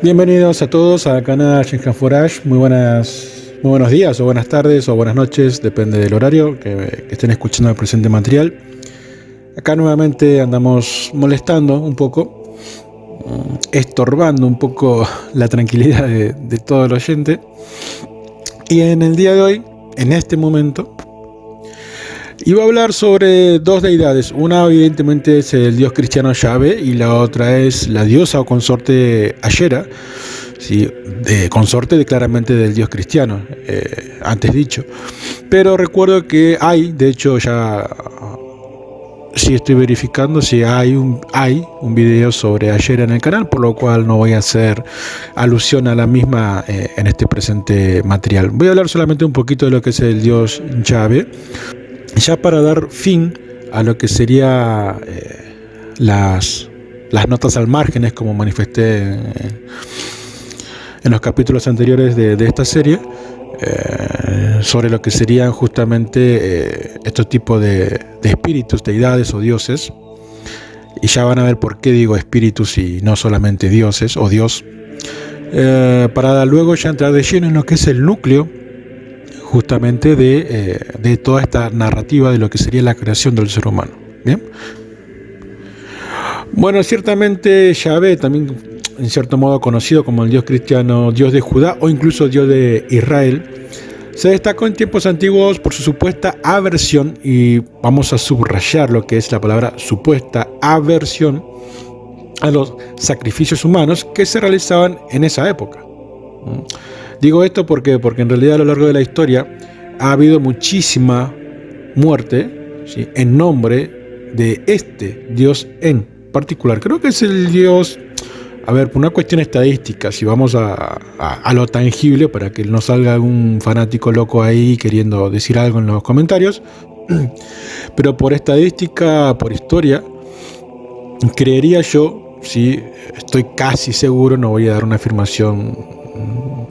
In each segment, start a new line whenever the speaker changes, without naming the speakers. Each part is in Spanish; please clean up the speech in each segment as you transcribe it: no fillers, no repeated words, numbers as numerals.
Bienvenidos a todos al canal Shinkan Forage. Muy buenos días o buenas tardes o buenas noches, depende del horario que estén escuchando el presente material. Acá nuevamente andamos molestando un poco, estorbando un poco la tranquilidad de todo el oyente. Y en el día de hoy, en este momento, iba a hablar sobre dos deidades. Una evidentemente es el dios cristiano Yahvé y la otra es la diosa o consorte Ashera, ¿sí? Consorte claramente del dios cristiano, antes dicho. Pero recuerdo que hay, de hecho ya sí estoy verificando si hay un video sobre Ashera en el canal, por lo cual no voy a hacer alusión a la misma en este presente material. Voy a hablar solamente un poquito de lo que es el dios Yahvé, ya para dar fin a lo que sería las notas al márgenes, como manifesté en los capítulos anteriores de esta serie, sobre lo que serían justamente estos tipos de espíritus, deidades o dioses. Y ya van a ver por qué digo espíritus y no solamente dioses o Dios, para luego ya entrar de lleno en lo que es el núcleo justamente de toda esta narrativa de lo que sería la creación del ser humano. Bien. Bueno, ciertamente Yahvé, también en cierto modo conocido como el dios cristiano, dios de Judá o incluso dios de Israel, se destacó en tiempos antiguos por su supuesta aversión, y vamos a subrayar lo que es la palabra supuesta aversión, a los sacrificios humanos que se realizaban en esa época. Digo esto porque en realidad a lo largo de la historia ha habido muchísima muerte, ¿sí?, en nombre de este dios en particular. Creo que es el dios, a ver, por una cuestión estadística, si vamos a lo tangible, para que no salga algún fanático loco ahí queriendo decir algo en los comentarios, pero por estadística, por historia, creería yo, sí, estoy casi seguro, no voy a dar una afirmación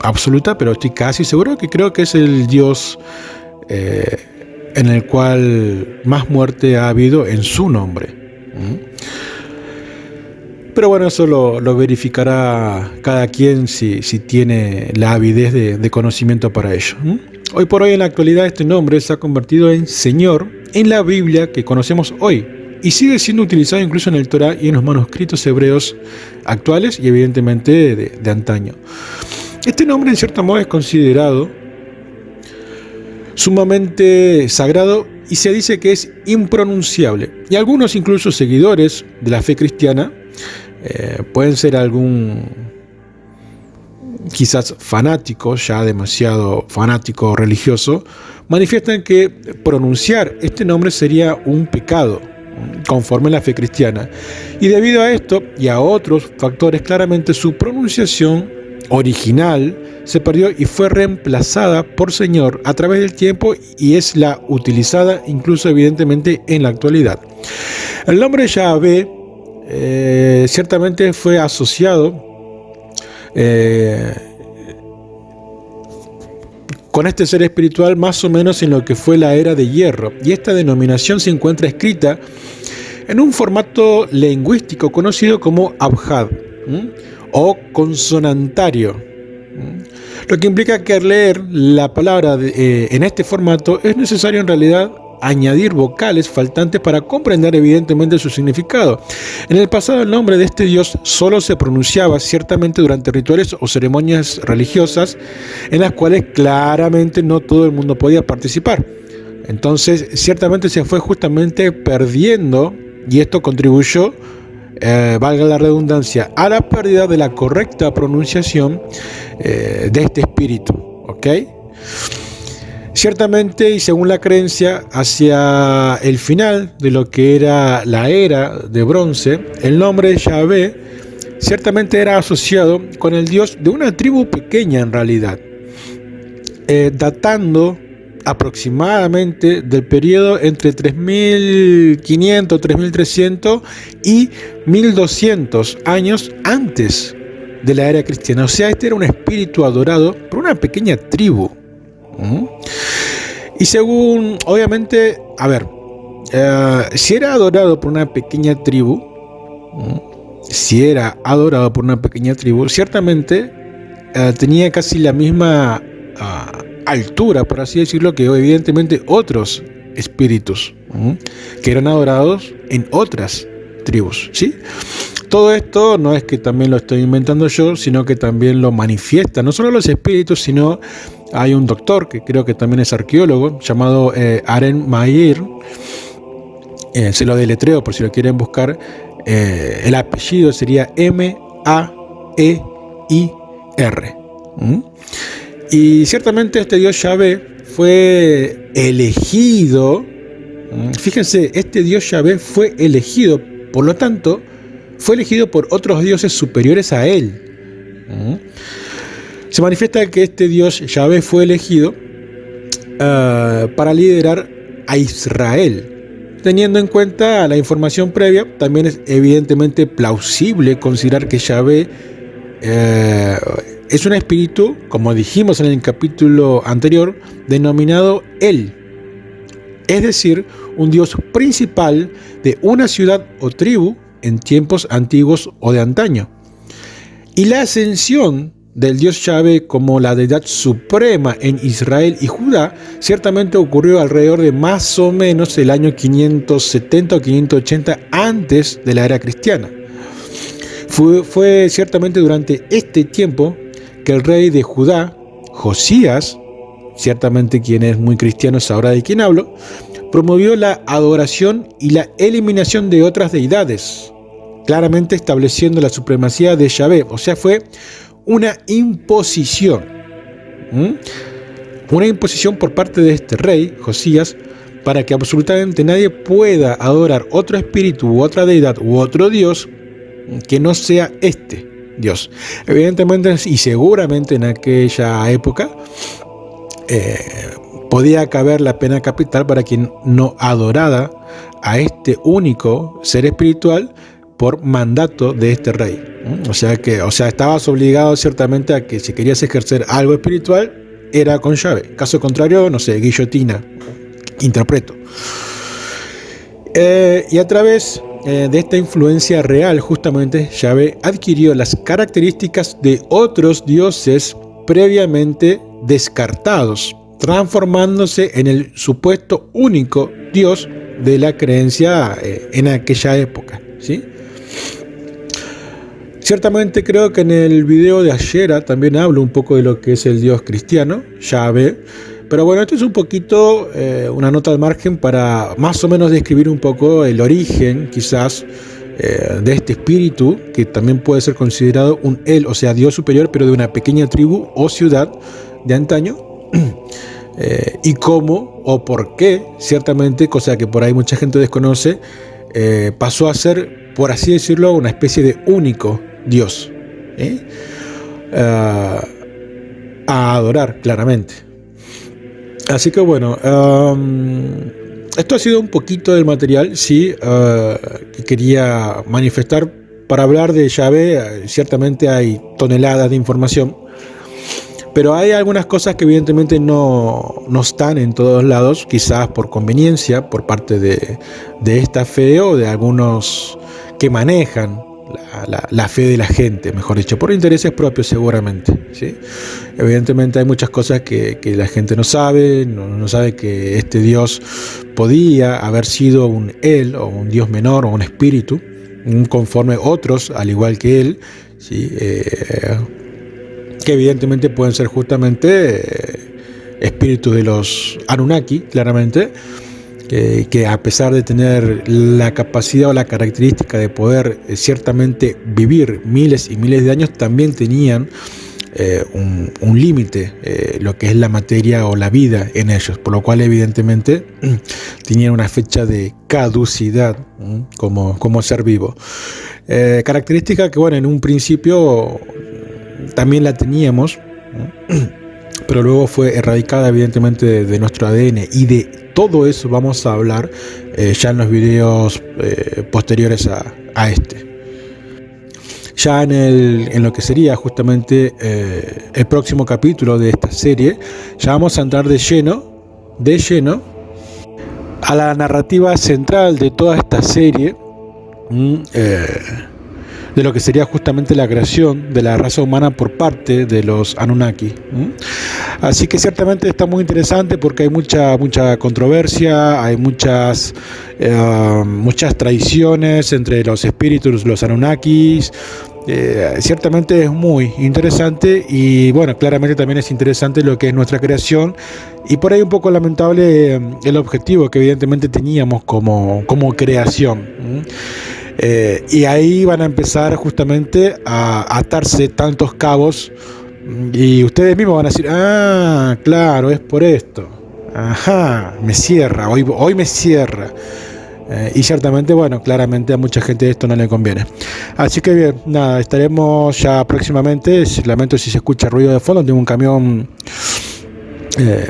absoluta, pero estoy casi seguro que creo que es el dios en el cual más muerte ha habido en su nombre. Pero bueno, eso lo verificará cada quien si tiene la avidez de conocimiento para ello. Hoy por hoy, en la actualidad, este nombre se ha convertido en Señor en la Biblia que conocemos hoy y sigue siendo utilizado incluso en el Torá y en los manuscritos hebreos actuales y evidentemente de antaño. Este nombre en cierto modo es considerado sumamente sagrado y se dice que es impronunciable. Y algunos incluso seguidores de la fe cristiana, pueden ser algún quizás fanático, ya demasiado fanático religioso, manifiestan que pronunciar este nombre sería un pecado conforme a la fe cristiana. Y debido a esto y a otros factores, claramente su pronunciación original se perdió y fue reemplazada por Señor a través del tiempo, y es la utilizada incluso evidentemente en la actualidad. El nombre Yahvé ciertamente fue asociado con este ser espiritual más o menos en lo que fue la era de hierro, y esta denominación se encuentra escrita en un formato lingüístico conocido como abjad o consonantario, lo que implica que al leer la palabra en este formato es necesario en realidad añadir vocales faltantes para comprender evidentemente su significado. En el pasado, el nombre de este dios solo se pronunciaba ciertamente durante rituales o ceremonias religiosas en las cuales claramente no todo el mundo podía participar. Entonces ciertamente se fue justamente perdiendo, y esto contribuyó, valga la redundancia, a la pérdida de la correcta pronunciación de este espíritu. ¿Ok? Ciertamente, y según la creencia, hacia el final de lo que era la era de bronce, el nombre Yahvé ciertamente era asociado con el dios de una tribu pequeña en realidad, datando aproximadamente del periodo entre 3500, 3300 y 1200 años antes de la era cristiana. O sea, este era un espíritu adorado por una pequeña tribu. Y según, obviamente, a ver, si era adorado por una pequeña tribu, si era adorado por una pequeña tribu, ciertamente tenía casi la misma altura, por así decirlo, que evidentemente otros espíritus que eran adorados en otras tribus, ¿sí? Todo esto no es que también lo estoy inventando yo, sino que también lo manifiesta no solo los espíritus, sino hay un doctor que creo que también es arqueólogo llamado Aren Mair. Se lo deletreo por si lo quieren buscar. El apellido sería Maeir. Y ciertamente este dios Yahvé fue elegido. Fíjense, este dios Yahvé fue elegido, por lo tanto, fue elegido por otros dioses superiores a él. Se manifiesta que este dios Yahvé fue elegido para liderar a Israel. Teniendo en cuenta la información previa, también es evidentemente plausible considerar que Yahvé es un espíritu, como dijimos en el capítulo anterior, denominado El. Es decir, un dios principal de una ciudad o tribu en tiempos antiguos o de antaño. Y la ascensión del dios Yahvé como la deidad suprema en Israel y Judá ciertamente ocurrió alrededor de más o menos el año 570 o 580 antes de la era cristiana. Fue ciertamente durante este tiempo que el rey de Judá, Josías, ciertamente quien es muy cristiano sabrá de quién hablo, promovió la adoración y la eliminación de otras deidades, claramente estableciendo la supremacía de Yahvé. O sea, fue una imposición. Una imposición por parte de este rey, Josías, para que absolutamente nadie pueda adorar otro espíritu u otra deidad u otro dios que no sea este Dios. Evidentemente y seguramente en aquella época podía caber la pena capital para quien no adorara a este único ser espiritual por mandato de este rey. O sea, estabas obligado ciertamente a que si querías ejercer algo espiritual era con Yahvé. Caso contrario, no sé, guillotina, interpreto. Y a través de esta influencia real, justamente, Yahvé adquirió las características de otros dioses previamente descartados, transformándose en el supuesto único Dios de la creencia en aquella época, ¿sí? Ciertamente creo que en el video de Ashera también hablo un poco de lo que es el Dios cristiano, Yahvé. Pero bueno, esto es un poquito una nota al margen para más o menos describir un poco el origen, quizás, de este espíritu, que también puede ser considerado un él, o sea, Dios superior, pero de una pequeña tribu o ciudad de antaño. Y cómo o por qué, ciertamente, cosa que por ahí mucha gente desconoce, pasó a ser, por así decirlo, una especie de único Dios, a adorar, claramente. Así que bueno, esto ha sido un poquito del material, sí, que quería manifestar para hablar de Yahvé. Ciertamente hay toneladas de información, pero hay algunas cosas que evidentemente no están en todos lados, quizás por conveniencia, por parte de esta fe o de algunos que manejan la fe de la gente, mejor dicho, por intereses propios seguramente, ¿sí? Evidentemente hay muchas cosas que la gente no sabe, no sabe que este Dios podía haber sido un él o un Dios menor o un espíritu, conforme otros, al igual que él, ¿sí? Que evidentemente pueden ser justamente espíritus de los Anunnaki, claramente, que a pesar de tener la capacidad o la característica de poder ciertamente vivir miles y miles de años, también tenían un límite, lo que es la materia o la vida en ellos, por lo cual evidentemente tenían una fecha de caducidad como ser vivo. Característica que, bueno, en un principio también la teníamos, pero luego fue erradicada evidentemente de nuestro ADN, y de todo eso vamos a hablar ya en los videos posteriores a este. Ya en lo que sería justamente el próximo capítulo de esta serie, ya vamos a entrar de lleno a la narrativa central de toda esta serie, de de lo que sería justamente la creación de la raza humana por parte de los Anunnaki. Así que ciertamente está muy interesante porque hay mucha controversia, hay muchas tradiciones entre los espíritus, los Anunnakis. Ciertamente es muy interesante y bueno, claramente también es interesante lo que es nuestra creación y por ahí un poco lamentable el objetivo que evidentemente teníamos como creación. Y ahí van a empezar justamente a atarse tantos cabos y ustedes mismos van a decir, ah, claro, es por esto, ajá, me cierra, hoy me cierra. Y ciertamente, bueno, claramente a mucha gente esto no le conviene. Así que bien, nada, estaremos ya próximamente. Lamento si se escucha ruido de fondo, tengo un camión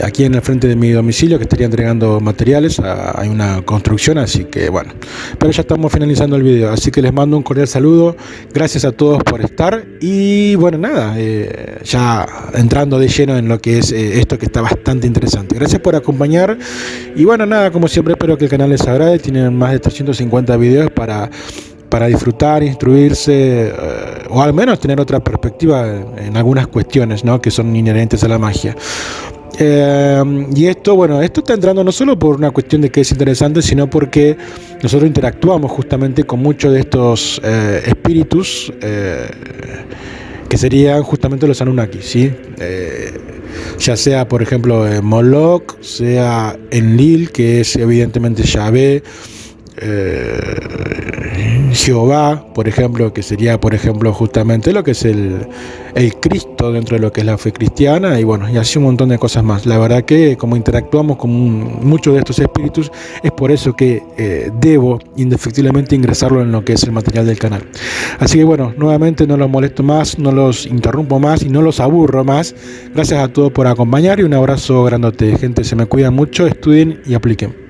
aquí en el frente de mi domicilio que estaría entregando materiales. Hay una construcción, así que bueno, pero ya estamos finalizando el video, así que les mando un cordial saludo, gracias a todos por estar y bueno, nada, ya entrando de lleno en lo que es esto que está bastante interesante. Gracias por acompañar y bueno, nada, como siempre espero que el canal les agrade. Tienen más de 350 videos para disfrutar, instruirse o al menos tener otra perspectiva en algunas cuestiones, ¿no?, que son inherentes a la magia. Y esto está entrando no solo por una cuestión de que es interesante, sino porque nosotros interactuamos justamente con muchos de estos espíritus que serían justamente los Anunnaki, ¿sí? Ya sea por ejemplo Moloch, sea Enlil, que es evidentemente Yahvé, Jehová, por ejemplo, que sería por ejemplo justamente lo que es el Cristo dentro de lo que es la fe cristiana, y bueno, y así un montón de cosas más. La verdad que como interactuamos con muchos de estos espíritus, es por eso que debo indefectiblemente ingresarlo en lo que es el material del canal. Así que bueno, nuevamente no los molesto más, no los interrumpo más y no los aburro más. Gracias a todos por acompañar y un abrazo grandote, gente, se me cuidan mucho, estudien y apliquen.